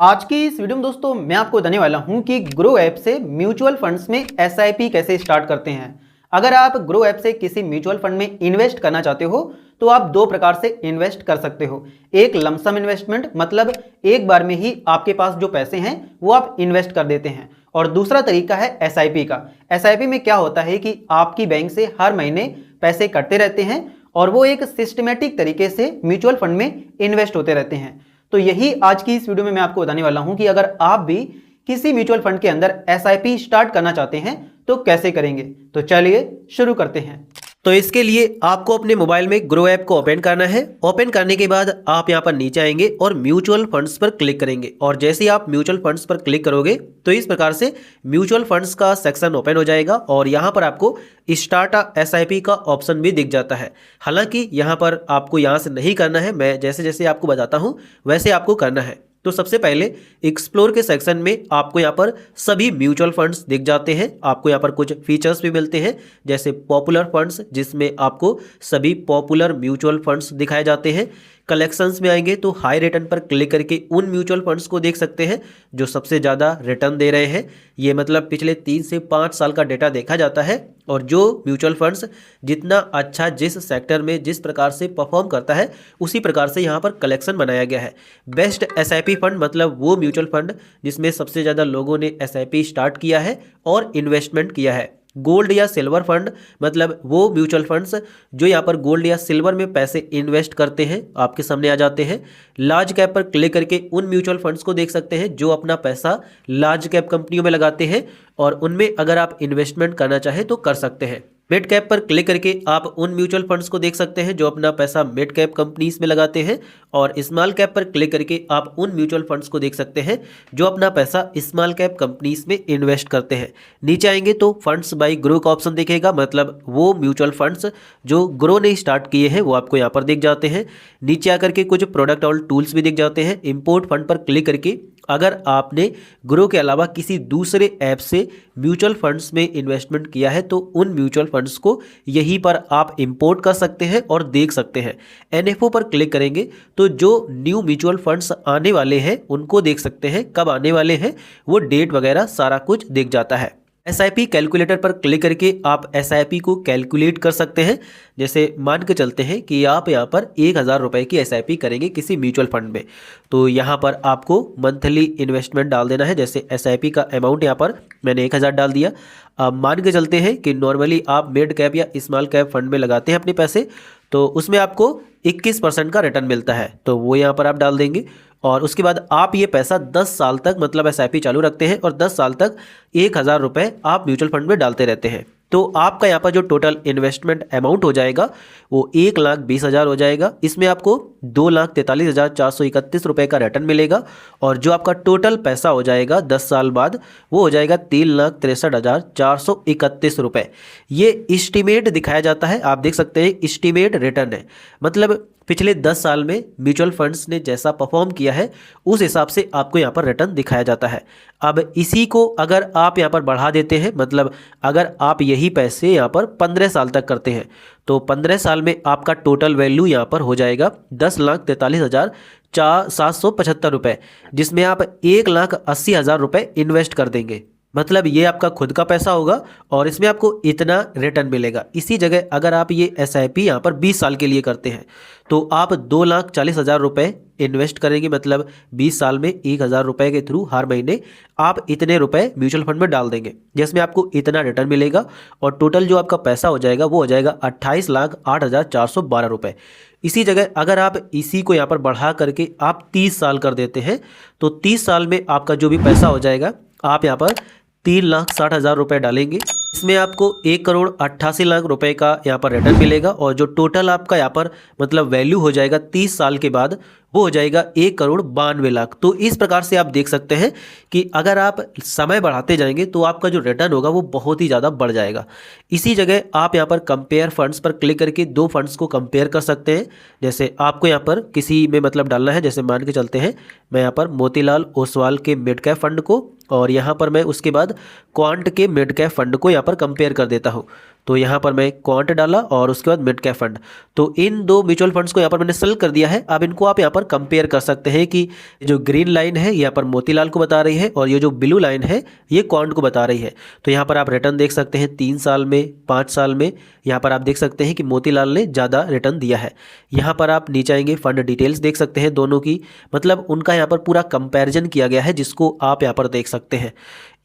आज की इस वीडियो में दोस्तों मैं आपको बताने वाला हूं कि ग्रो ऐप से म्यूचुअल फंड्स में एसआईपी कैसे स्टार्ट करते हैं। अगर आप ग्रो ऐप से किसी म्यूचुअल फंड में इन्वेस्ट करना चाहते हो तो आप दो प्रकार से इन्वेस्ट कर सकते हो। एक लमसम इन्वेस्टमेंट, मतलब एक बार में ही आपके पास जो पैसे हैं वो आप इन्वेस्ट कर देते हैं, और दूसरा तरीका है एसआईपी का। एसआईपी में क्या होता है कि आपकी बैंक से हर महीने पैसे कटते रहते हैं और वो एक सिस्टमेटिक तरीके से म्यूचुअल फंड में इन्वेस्ट होते रहते हैं। तो यही आज की इस वीडियो में मैं आपको बताने वाला हूं कि अगर आप भी किसी म्यूचुअल फंड के अंदर एसआईपी स्टार्ट करना चाहते हैं तो कैसे करेंगे। तो चलिए शुरू करते हैं। तो इसके लिए आपको अपने मोबाइल में ग्रो ऐप को ओपन करना है। ओपन करने के बाद आप यहाँ पर नीचे आएंगे और म्यूचुअल फंड्स पर क्लिक करेंगे, और जैसे ही आप म्यूचुअल फंड्स पर क्लिक करोगे तो इस प्रकार से म्यूचुअल फंड्स का सेक्शन ओपन हो जाएगा और यहाँ पर आपको स्टार्ट एसआईपी का ऑप्शन भी दिख जाता है। हालांकि यहाँ पर आपको यहाँ से नहीं करना है, मैं जैसे जैसे आपको बताता हूँ वैसे आपको करना है। तो सबसे पहले एक्सप्लोर के सेक्शन में आपको यहाँ पर सभी म्यूचुअल फंड्स दिख जाते हैं। आपको यहाँ पर कुछ फीचर्स भी मिलते हैं, जैसे पॉपुलर फंड्स, जिसमें आपको सभी पॉपुलर म्यूचुअल फंड्स दिखाए जाते हैं। कलेक्शंस में आएंगे तो हाई रिटर्न पर क्लिक करके उन म्यूचुअल फंड्स को देख सकते हैं जो सबसे ज़्यादा रिटर्न दे रहे हैं। ये मतलब पिछले 3 से 5 साल का डेटा देखा जाता है, और जो म्यूचुअल फंड्स जितना अच्छा जिस सेक्टर में जिस प्रकार से परफॉर्म करता है उसी प्रकार से यहाँ पर कलेक्शन बनाया गया है। बेस्ट एसआईपी फंड मतलब वो म्यूचुअल फंड जिसमें सबसे ज़्यादा लोगों ने एसआईपी स्टार्ट किया है और इन्वेस्टमेंट किया है। गोल्ड या सिल्वर फंड मतलब वो म्यूचुअल फंड्स जो यहाँ पर गोल्ड या सिल्वर में पैसे इन्वेस्ट करते हैं आपके सामने आ जाते हैं। लार्ज कैप पर क्लिक करके उन म्यूचुअल फंड्स को देख सकते हैं जो अपना पैसा लार्ज कैप कंपनियों में लगाते हैं, और उनमें अगर आप इन्वेस्टमेंट करना चाहें तो कर सकते हैं। मिड कैप पर क्लिक करके आप उन म्यूचुअल फंड्स को देख सकते हैं जो अपना पैसा मिड कैप कंपनीज में लगाते हैं, और स्मॉल कैप पर क्लिक करके आप उन म्यूचुअल फंड्स को देख सकते हैं जो अपना पैसा स्मॉल कैप कंपनीज में इन्वेस्ट करते हैं। नीचे आएंगे तो फंड्स बाय ग्रो का ऑप्शन दिखेगा, मतलब वो म्यूचुअल फंड्स जो ग्रो ने स्टार्ट किए हैं वो आपको यहाँ पर दिख जाते हैं। नीचे आकर के कुछ प्रोडक्ट और टूल्स भी दिख जाते हैं। इंपोर्ट फंड पर क्लिक करके अगर आपने ग्रो के अलावा किसी दूसरे ऐप से म्यूचुअल फंड्स में इन्वेस्टमेंट किया है तो उन म्यूचुअल फंड्स को यहीं पर आप इंपोर्ट कर सकते हैं और देख सकते हैं। एनएफओ पर क्लिक करेंगे तो जो न्यू म्यूचुअल फंड्स आने वाले हैं उनको देख सकते हैं, कब आने वाले हैं वो डेट वगैरह सारा कुछ दिख जाता है। एसआईपी कैलकुलेटर पर क्लिक करके आप एसआईपी को कैलकुलेट कर सकते हैं। जैसे मान के चलते हैं कि आप यहाँ पर 1000 रुपये की एसआईपी करेंगे किसी म्यूचुअल फंड में, तो यहाँ पर आपको मंथली इन्वेस्टमेंट डाल देना है। जैसे एसआईपी का अमाउंट यहाँ पर मैंने 1000 डाल दिया। अब मान के चलते हैं कि नॉर्मली आप मिड कैप या स्मॉल कैप फंड में लगाते हैं अपने पैसे, तो उसमें आपको 21% का रिटर्न मिलता है, तो वो यहाँ पर आप डाल देंगे। और उसके बाद आप ये पैसा 10 साल तक मतलब एसआईपी चालू रखते हैं और 10 साल तक 1000 रुपये आप म्यूचुअल फंड में डालते रहते हैं। तो आपका यहाँ पर जो टोटल इन्वेस्टमेंट अमाउंट हो जाएगा वो 1,20,000 हो जाएगा। इसमें आपको 2,43,431 रुपये का रिटर्न मिलेगा, और जो आपका टोटल पैसा हो जाएगा 10 साल बाद वो हो जाएगा 3,63,431 रुपये। ये इस्टीमेट दिखाया जाता है, आप देख सकते हैं इस्टीमेट रिटर्न है, मतलब पिछले 10 साल में म्यूचुअल फंड्स ने जैसा परफॉर्म किया है उस हिसाब से आपको यहाँ पर रिटर्न दिखाया जाता है। अब इसी को अगर आप यहाँ पर बढ़ा देते हैं, मतलब अगर आप यही पैसे यहाँ पर 15 साल तक करते हैं तो 15 साल में आपका टोटल वैल्यू यहाँ पर हो जाएगा 10,43,775 रुपये, जिसमें आप 1,80,000 रुपये इन्वेस्ट कर देंगे। मतलब ये आपका खुद का पैसा होगा और इसमें आपको इतना रिटर्न मिलेगा। इसी जगह अगर आप ये एसआईपी यहाँ पर 20 साल के लिए करते हैं तो आप 2,40,000 रुपये इन्वेस्ट करेंगे, मतलब 20 साल में 1,000 रुपये के थ्रू हर महीने आप इतने रुपए म्यूचुअल फंड में डाल देंगे, जिसमें आपको इतना रिटर्न मिलेगा, और टोटल जो आपका पैसा हो जाएगा वो हो जाएगा 28,08,412 रुपये। इसी जगह अगर आप इसी को यहाँ पर बढ़ा करके आप 30 साल कर देते हैं तो 30 साल में आपका जो भी पैसा हो जाएगा आप यहाँ पर 3,60,000 रुपये डालेंगे। इसमें आपको 1,88,00,000 रुपये का यहाँ पर रिटर्न मिलेगा, और जो टोटल आपका यहाँ पर मतलब वैल्यू हो जाएगा 30 साल के बाद वो हो जाएगा 1,92,00,000। तो इस प्रकार से आप देख सकते हैं कि अगर आप समय बढ़ाते जाएंगे तो आपका जो रिटर्न होगा वो बहुत ही ज़्यादा बढ़ जाएगा। इसी जगह आप यहाँ पर कंपेयर फंड्स पर क्लिक करके दो फंड्स को कंपेयर कर सकते हैं। जैसे आपको यहाँ पर किसी में मतलब डालना है, जैसे मान के चलते हैं मैं यहाँ पर मोतीलाल ओसवाल के मिड कैप फंड को, और यहाँ पर मैं उसके बाद क्वांट के मिड कैप फंड को यहाँ पर कंपेयर कर देता हूँ। तो यहाँ पर मैं क्वांट डाला और उसके बाद मिड कैप फंड। तो इन दो म्यूचुअल फंड्स को यहाँ पर मैंने सेलेक्ट कर दिया है। अब इनको आप यहाँ पर कंपेयर कर सकते हैं कि जो ग्रीन लाइन है यहाँ पर मोतीलाल को बता रही है और ये जो ब्लू लाइन है ये क्वांट को बता रही है। तो यहाँ पर आप रिटर्न देख सकते हैं 3 साल में, 5 साल में। यहाँ पर आप देख सकते हैं कि मोतीलाल ने ज़्यादा रिटर्न दिया है। यहाँ पर आप नीचे आएंगे, फंड डिटेल्स देख सकते हैं दोनों की, मतलब उनका यहाँ पर पूरा कंपैरिजन किया गया है जिसको आप यहाँ पर देख सकते हैं।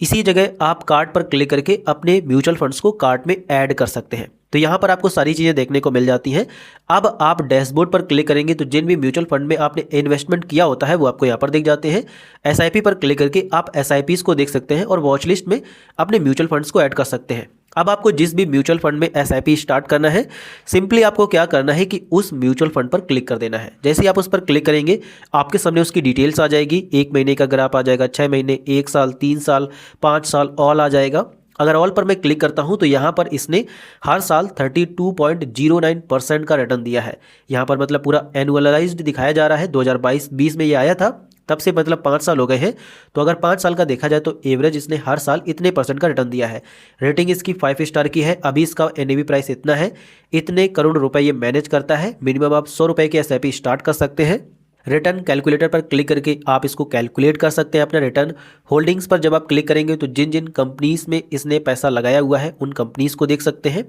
इसी जगह आप कार्ट पर क्लिक करके अपने म्यूचुअल फंड्स को कार्ट में ऐड कर सकते हैं। तो यहाँ पर आपको सारी चीज़ें देखने को मिल जाती हैं। अब आप डैशबोर्ड पर क्लिक करेंगे तो जिन भी म्यूचुअल फंड में आपने इन्वेस्टमेंट किया होता है वो आपको यहाँ पर दिख जाते हैं। एसआईपी पर क्लिक करके आप एसआईपीज़ को देख सकते हैं और वॉच लिस्ट में अपने म्यूचुअल फंड्स को ऐड कर सकते हैं। अब आपको जिस भी म्यूचुअल फंड में एसआईपी स्टार्ट करना है, सिंपली आपको क्या करना है कि उस म्यूचुअल फंड पर क्लिक कर देना है। जैसे ही आप उस पर क्लिक करेंगे आपके सामने उसकी डिटेल्स आ जाएगी। 1 महीने का ग्राफ आ जाएगा, 6 महीने, 1 साल, 3 साल, 5 साल, ऑल आ जाएगा। अगर ऑल पर मैं क्लिक करता हूं तो यहाँ पर इसने हर साल 32.09% का रिटर्न दिया है। यहाँ पर मतलब पूरा एनुअलाइज्ड दिखाया जा रहा है। 2022-20 में ये आया था, तब से मतलब 5 साल हो गए हैं। तो अगर 5 साल का देखा जाए तो एवरेज इसने हर साल इतने % का रिटर्न दिया है। रेटिंग इसकी 5 स्टार की है। अभी इसका एनएवी प्राइस इतना है, इतने करोड़ रुपए ये मैनेज करता है। मिनिमम आप 100 रुपये की एसआईपी स्टार्ट कर सकते हैं। रिटर्न कैलकुलेटर पर क्लिक करके आप इसको कैलकुलेट कर सकते हैं अपना रिटर्न। होल्डिंग्स पर जब आप क्लिक करेंगे तो जिन जिन कंपनीज में इसने पैसा लगाया हुआ है उन कंपनीज को देख सकते हैं।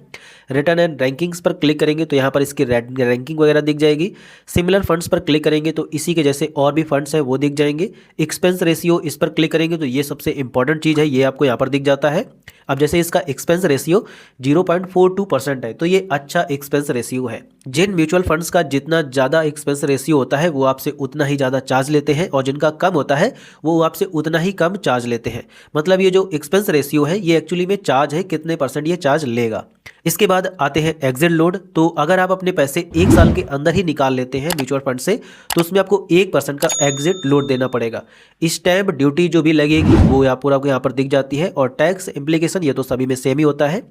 रिटर्न एंड रैंकिंग्स पर क्लिक करेंगे तो यहाँ पर इसकी रैंकिंग वगैरह दिख जाएगी। सिमिलर फंड्स पर क्लिक करेंगे तो इसी के जैसे और भी फंड्स हैं वो दिख जाएंगे। एक्सपेंस रेशियो इस पर क्लिक करेंगे तो ये सबसे इंपॉर्टेंट चीज़ है, ये आपको यहाँ पर दिख जाता है। अब जैसे इसका एक्सपेंस रेशियो 0.42% है तो ये अच्छा एक्सपेंस रेशियो है। जिन म्यूचुअल फंड्स का जितना ज़्यादा एक्सपेंस रेशियो होता है वो आपसे उतना ही ज़्यादा चार्ज लेते हैं और जिनका कम होता है वो आपसे उतना ही कम चार्ज लेते हैं। मतलब ये जो एक्सपेंस रेशियो है ये एक्चुअली में चार्ज है, कितने % ये चार्ज लेगा। इसके बाद आते हैं एग्जिट लोड। तो अगर आप अपने पैसे 1 साल के अंदर ही निकाल लेते हैं म्यूचुअल फंड से तो उसमें आपको 1% का एग्जिट लोड देना पड़ेगा। स्टैम्प ड्यूटी जो भी लगेगी वो पूरा यहाँ पर दिख जाती है और टैक्स इम्प्लीकेशन ये तो सभी में सेम ही होता है।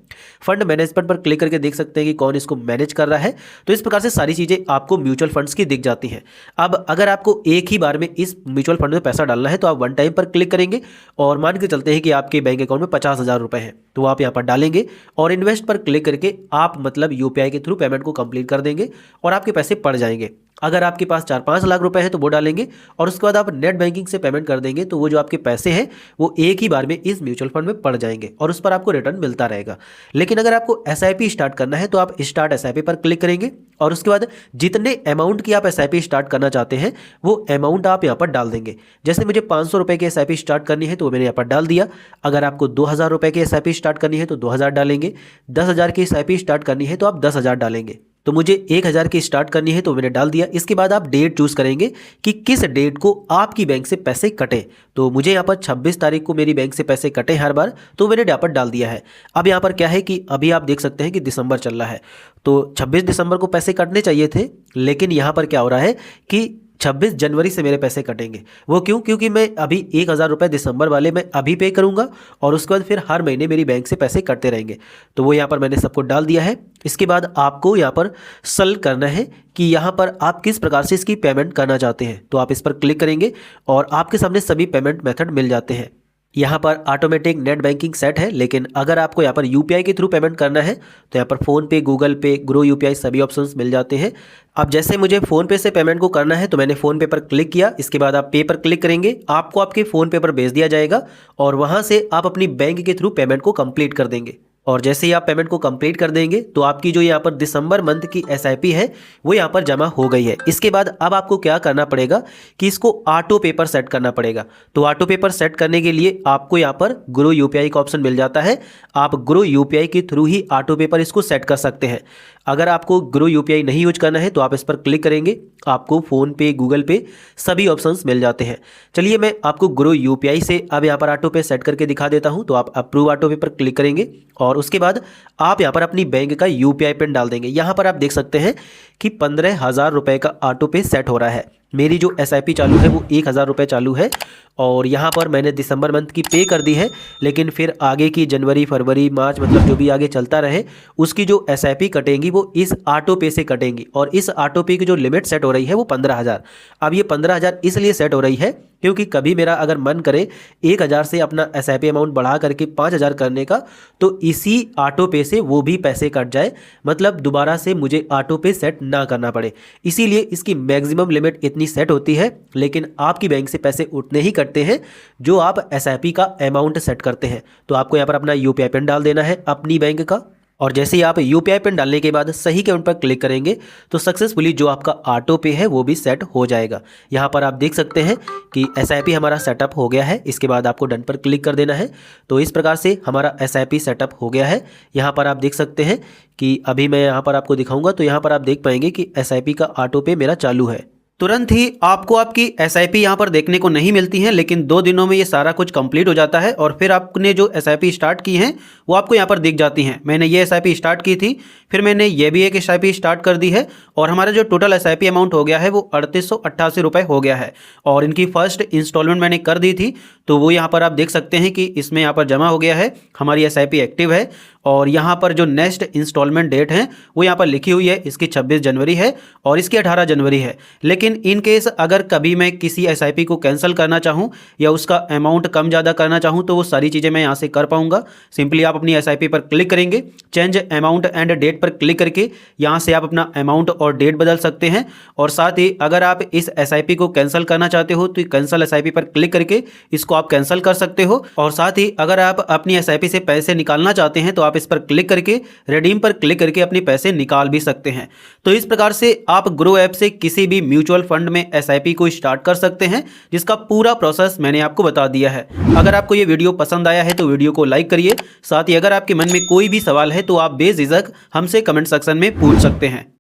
फंड मैनेजमेंट पर क्लिक करके देख सकते हैं कि कौन इसको मैनेज कर रहा है। तो इस प्रकार से सारी चीज़ें आपको म्यूचुअल फंड्स की दिख जाती हैं। अब अगर आपको एक ही बार में इस म्यूचुअल फंड में पैसा डालना है तो आप 1 टाइम पर क्लिक करेंगे और मान के चलते हैं कि आपके बैंक अकाउंट में 50,000 रुपये हैं तो आप यहाँ पर डालेंगे और इन्वेस्ट पर क्लिक करके आप मतलब यूपीआई के थ्रू पेमेंट को कंप्लीट कर देंगे और आपके पैसे पड़ जाएंगे। अगर आपके पास 4-5 लाख रुपए है तो वो डालेंगे और उसके बाद आप नेट बैंकिंग से पेमेंट कर देंगे तो वो जो आपके पैसे हैं वो एक ही बार में इस म्यूचुअल फंड में पड़ जाएंगे और उस पर आपको रिटर्न मिलता रहेगा। लेकिन अगर आपको एसआईपी स्टार्ट करना है तो आप स्टार्ट एसआईपी पर क्लिक करेंगे और उसके बाद जितने अमाउंट की आप एसआईपी स्टार्ट करना चाहते हैं वो अमाउंट आप यहाँ पर डाल देंगे। जैसे मुझे 500 रुपये की एसआईपी स्टार्ट करनी है तो मैंने यहाँ पर डाल दिया। अगर आपको 2,000 रुपये की एसआईपी स्टार्ट करनी है तो 2,000 डालेंगे। 10,000 की एसआईपी स्टार्ट करनी है तो आप 10,000 डालेंगे। तो मुझे 1,000 की स्टार्ट करनी है तो मैंने डाल दिया। इसके बाद आप डेट चूज करेंगे कि किस डेट को आपकी बैंक से पैसे कटे। तो मुझे यहाँ पर 26 तारीख को मेरी बैंक से पैसे कटे हर बार तो मैंने यहाँ पर डाल दिया है। अब यहाँ पर क्या है कि अभी आप देख सकते हैं कि दिसंबर चल रहा है तो 26 दिसंबर को पैसे कटने चाहिए थे, लेकिन यहाँ पर क्या हो रहा है कि 26 जनवरी से मेरे पैसे कटेंगे। वो क्यों? क्योंकि मैं अभी 1,000 रुपये दिसंबर वाले मैं अभी पे करूंगा और उसके बाद फिर हर महीने मेरी बैंक से पैसे कटते रहेंगे। तो वो यहाँ पर मैंने सबको डाल दिया है। इसके बाद आपको यहाँ पर सेलेक्ट करना है कि यहाँ पर आप किस प्रकार से इसकी पेमेंट करना चाहते हैं। तो आप इस पर क्लिक करेंगे और आपके सामने सभी पेमेंट मेथड मिल जाते हैं। यहाँ पर ऑटोमेटिक नेट बैंकिंग सेट है, लेकिन अगर आपको यहाँ पर यूपीआई के थ्रू पेमेंट करना है तो यहाँ पर फ़ोन पे, गूगल पे, ग्रो यूपीआई सभी ऑप्शंस मिल जाते हैं। अब जैसे मुझे फ़ोन पे से पेमेंट को करना है तो मैंने फ़ोन पे पर क्लिक किया। इसके बाद आप पे पर क्लिक करेंगे, आपको आपके फ़ोन पे पर भेज दिया जाएगा और वहाँ से आप अपनी बैंक के थ्रू पेमेंट को कंप्लीट कर देंगे। और जैसे ही आप पेमेंट को कंप्लीट कर देंगे तो आपकी जो यहाँ पर दिसंबर मंथ की एसआईपी है वो यहाँ पर जमा हो गई है। इसके बाद अब आपको क्या करना पड़ेगा कि इसको ऑटो पे पर सेट करना पड़ेगा। तो ऑटो पे पर सेट करने के लिए आपको यहाँ पर ग्रो यूपीआई का ऑप्शन मिल जाता है। आप ग्रो यूपीआई के थ्रू ही ऑटो पे पर इसको सेट कर सकते हैं। अगर आपको ग्रो यूपीआई नहीं यूज करना है तो आप इस पर क्लिक करेंगे, आपको फ़ोन पे, गूगल पे सभी ऑप्शंस मिल जाते हैं। चलिए मैं आपको ग्रो यूपीआई से अब यहाँ पर ऑटो पे सेट करके दिखा देता हूँ। तो आप अप्रूव ऑटो पे पर क्लिक करेंगे और उसके बाद आप यहाँ पर अपनी बैंक का यूपीआई पिन डाल देंगे। यहाँ पर आप देख सकते हैं कि 15,000 रुपये का ऑटो पे सेट हो रहा है। मेरी जो SIP चालू है वो 1000 रुपये चालू है और यहाँ पर मैंने दिसंबर मंथ की पे कर दी है, लेकिन फिर आगे की जनवरी फरवरी मार्च मतलब जो भी आगे चलता रहे उसकी जो SIP कटेंगी वो इस ऑटो पे से कटेंगी और इस ऑटो पे की जो लिमिट सेट हो रही है वो 15,000। अब ये 15,000 इसलिए सेट हो रही है क्योंकि कभी मेरा अगर मन करे 1000 से अपना SIP अमाउंट बढ़ा करके 5000 करने का तो इसी ऑटो पे से वो भी पैसे कट जाए, मतलब दोबारा से मुझे ऑटो पे सेट ना करना पड़े। इसीलिए इसकी मैक्सिमम लिमिट इतनी सेट होती है, लेकिन आपकी बैंक से पैसे उतने ही कटते हैं जो आप SIP का अमाउंट सेट करते हैं। तो आपको यहाँ पर अपना UPI पिन डाल देना है अपनी बैंक का और जैसे ही आप UPI पिन डालने के बाद सही अकाउंट पर क्लिक करेंगे तो सक्सेसफुली जो आपका ऑटो पे है वो भी सेट हो जाएगा। यहाँ पर आप देख सकते हैं कि SIP हमारा सेटअप हो गया है। इसके बाद आपको डन पर क्लिक कर देना है। तो इस प्रकार से हमारा SIP सेटअप हो गया है। यहाँ पर आप देख सकते हैं कि अभी मैं यहाँ पर आपको दिखाऊंगा तो यहाँ पर आप देख पाएंगे कि SIP का ऑटो पे मेरा चालू है। तुरंत ही आपको आपकी SIP यहाँ पर देखने को नहीं मिलती है, लेकिन 2 दिनों में ये सारा कुछ कंप्लीट हो जाता है और फिर आपने जो SIP स्टार्ट की हैं वो आपको यहाँ पर दिख जाती हैं। मैंने ये SIP स्टार्ट की थी, फिर मैंने ये भी एक SIP स्टार्ट कर दी है और हमारा जो टोटल SIP अमाउंट हो गया है वो 3888 रुपये हो गया है और इनकी फर्स्ट इंस्टॉलमेंट मैंने कर दी थी तो वो यहाँ पर आप देख सकते हैं कि इसमें यहाँ पर जमा हो गया है, हमारी SIP एक्टिव है और यहाँ पर जो नेक्स्ट इंस्टॉलमेंट डेट है वो यहाँ पर लिखी हुई है, इसकी 26 जनवरी है और इसकी 18 जनवरी है। लेकिन इन केस अगर कभी मैं किसी SIP को कैंसिल करना चाहूँ या उसका अमाउंट कम ज़्यादा करना चाहूँ तो वो सारी चीज़ें मैं यहाँ से कर पाऊँगा। सिंपली आप अपनी SIP पर क्लिक करेंगे, चेंज अमाउंट एंड डेट पर क्लिक करके यहाँ से आप अपना अमाउंट और डेट बदल सकते हैं। और साथ ही अगर आप इस SIP को कैंसिल करना चाहते हो तो कैंसिल SIP पर क्लिक करके इसको आप कैंसिल कर सकते हो। और साथ ही अगर आप अपनी SIP से पैसे निकालना चाहते हैं तो आप इस पर क्लिक करके रिडीम पर क्लिक करके अपने पैसे निकाल भी सकते हैं। तो इस प्रकार से आप ग्रो ऐप से किसी भी म्यूचुअल फंड में SIP को स्टार्ट कर सकते हैं, जिसका पूरा प्रोसेस मैंने आपको बता दिया है। अगर आपको ये वीडियो पसंद आया है तो वीडियो को लाइक करिए। साथ ही अगर आपके मन में कोई भी सवाल है तो आप बेझिझक हमसे कमेंट सेक्शन में पूछ सकते हैं।